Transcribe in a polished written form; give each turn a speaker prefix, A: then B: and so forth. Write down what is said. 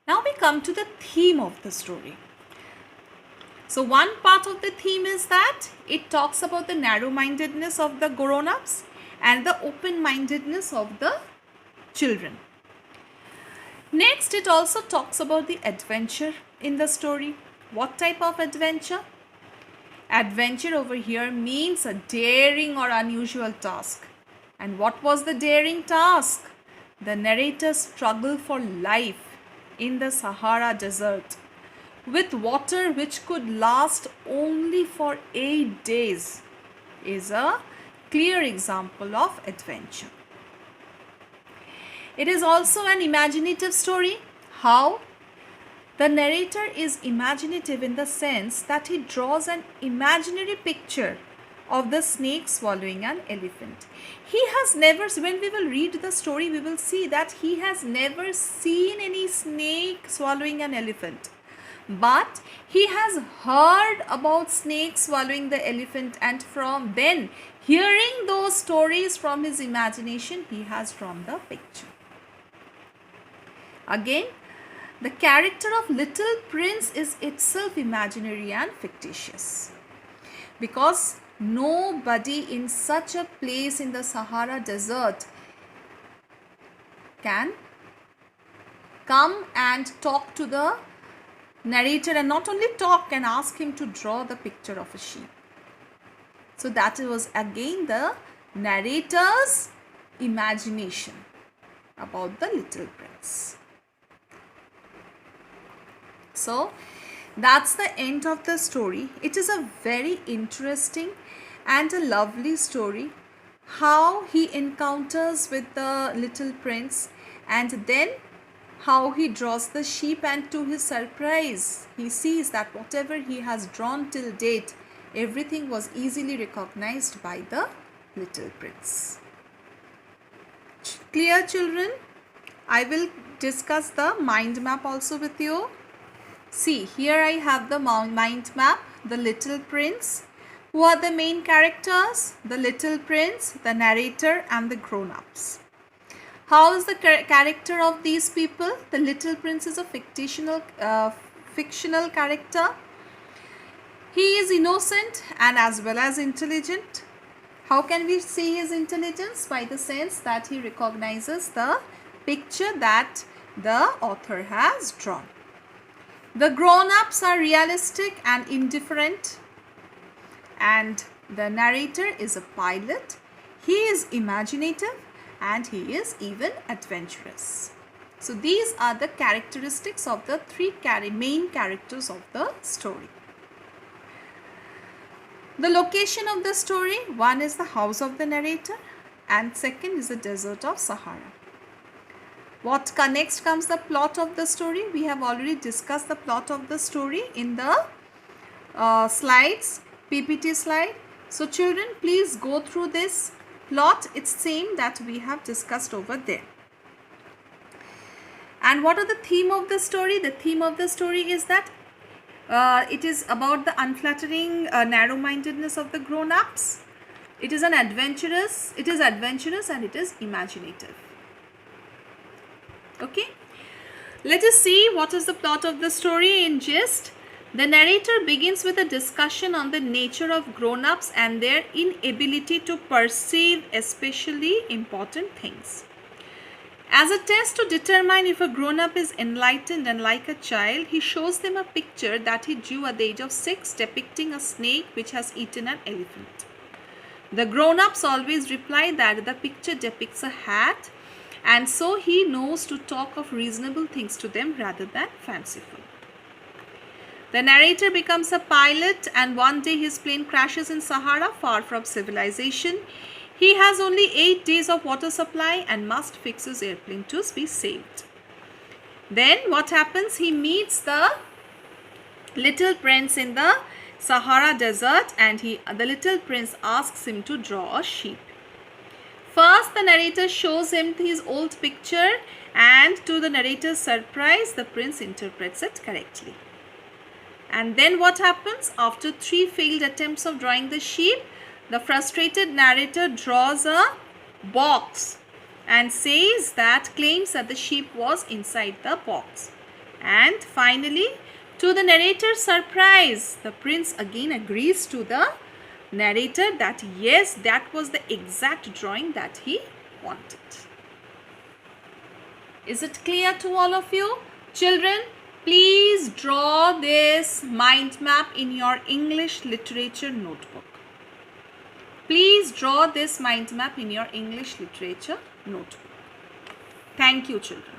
A: Now we come to the theme of the story. So one part of the theme is that it talks about the narrow-mindedness of the grown-ups and the open-mindedness of the children. Next, it also talks about the adventure in the story. What type of adventure? Adventure over here means a daring or unusual task. And what was the daring task? The narrator's struggle for life in the Sahara Desert with water which could last only for 8 days is a clear example of adventure. It is also an imaginative story. How? The narrator is imaginative in the sense that he draws an imaginary picture of the snake swallowing an elephant. He has never, when we will read the story, we will see that he has never seen any snake swallowing an elephant. But he has heard about snakes swallowing the elephant, and from then, hearing those stories from his imagination, he has drawn the picture. Again, the character of Little Prince is itself imaginary and fictitious, because nobody in such a place in the Sahara Desert can come and talk to the narrator, and not only talk, and ask him to draw the picture of a sheep. So that was again the narrator's imagination about the Little Prince. So that's the end of the story. It is a very interesting and a lovely story, how he encounters with the Little Prince, and then how he draws the sheep, and to his surprise he sees that whatever he has drawn till date, everything was easily recognized by the Little Prince. Clear, children? I will discuss the mind map also with you. See, here I have the mind map, the Little Prince. Who are the main characters? The Little Prince, the narrator, and the grown-ups. How is the character of these people? The Little Prince is a fictional character. He is innocent and as well as intelligent. How can we see his intelligence? By the sense that he recognizes the picture that the author has drawn. The grown-ups are realistic and indifferent, and the narrator is a pilot. He is imaginative and he is even adventurous. So these are the characteristics of the three main characters of the story. The location of the story, one is the house of the narrator, and second is the desert of Sahara. What next comes the plot of the story? We have already discussed the plot of the story in the slides, PPT slide. So children, please go through this plot. It's same that we have discussed over there. And what are the theme of the story? The theme of the story is that it is about the unflattering narrow-mindedness of the grown-ups. It is adventurous and it is imaginative. Okay, let us see what is the plot of the story in gist. The narrator begins with a discussion on the nature of grown-ups and their inability to perceive especially important things. As a test to determine if a grown-up is enlightened and like a child, he shows them a picture that he drew at the age of 6 depicting a snake which has eaten an elephant. The grown-ups always reply that the picture depicts a hat, and so he knows to talk of reasonable things to them rather than fanciful. The narrator becomes a pilot, and one day his plane crashes in Sahara, far from civilization. He has only 8 days of water supply and must fix his airplane to be saved. Then what happens? He meets the Little Prince in the Sahara Desert, and the Little Prince asks him to draw a sheep. First, the narrator shows him his old picture, and to the narrator's surprise, the prince interprets it correctly. And then what happens? After 3 failed attempts of drawing the sheep, the frustrated narrator draws a box and claims that the sheep was inside the box. And finally, to the narrator's surprise, the prince again agrees to the narrator that yes, that was the exact drawing that he wanted. Is it clear to all of you? Children, please draw this mind map in your English literature notebook. Please draw this mind map in your English literature notebook. Thank you, children.